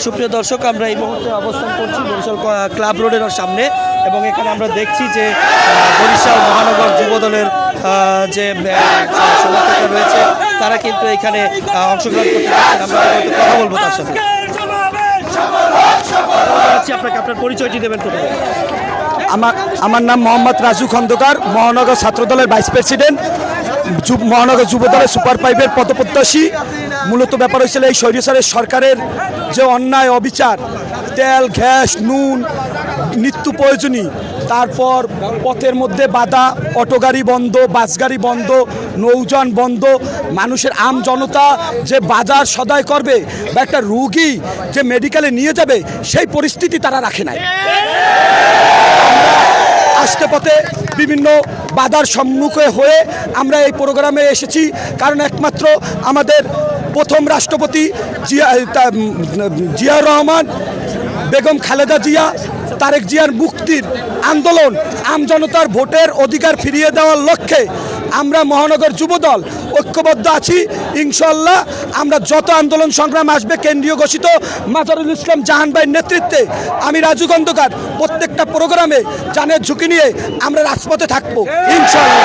সুপ্রিয় দর্শক, আমরা এই মুহূর্তে অবস্থান করছি বরিশাল ক্লাব রোডের সামনে এবং এখানে আমরা দেখছি যে বরিশাল মহানগর যুবদলের যে সমর্থকরা রয়েছে তারা কিন্তু এখানে অংশগ্রহণ করতে পারছেন। আমরা হয়তো কথা বলবো তার সাথে। আপনার পরিচয়টি দেবেন প্রথমে। আমার নাম মোহাম্মদ রাজু খন্দকার, মহানগর ছাত্রদলের ভাইস প্রেসিডেন্ট, মহানগর যুবদলের সুপার 5-এর পদপ্রত্যাশী। মূলত ব্যাপার হয়েছিল এই স্বৈরাচারের সরকারের যে অন্যায় অবিচার, তেল গ্যাস নুন নিত্য প্রয়োজনীয়, তারপর পথের মধ্যে বাধা, অটো গাড়ি বন্ধ, বাস গাড়ি বন্ধ, নৌযান বন্ধ, মানুষের আম জনতা যে বাজার সদাই করবে বা একটা রুগী যে মেডিকেলে নিয়ে যাবে সেই পরিস্থিতি তারা রাখে নাই। আসতে পথে বিভিন্ন বাধার সম্মুখে হয়ে আমরা এই প্রোগ্রামে এসেছি, কারণ একমাত্র আমাদের প্রথম রাষ্ট্রপতি জিয়াউর রহমান, বেগম খালেদা জিয়া, তারেক জিয়ার মুক্তির আন্দোলন, আমজনতার ভোটের অধিকার ফিরিয়ে দেওয়ার লক্ষ্যে আমরা মহানগর যুবদল ঐক্যবদ্ধ আছি। ইনশাল্লাহ আমরা যত আন্দোলন সংগ্রাম আসবে কেন্দ্রীয় ঘোষিত মাজারুল ইসলাম জাহান ভাইয়ের নেতৃত্বে আমি রাজু খন্দকার প্রত্যেকটা প্রোগ্রামে জানের ঝুঁকি নিয়ে আমরা রাজপথে থাকবো ইনশাল্লাহ।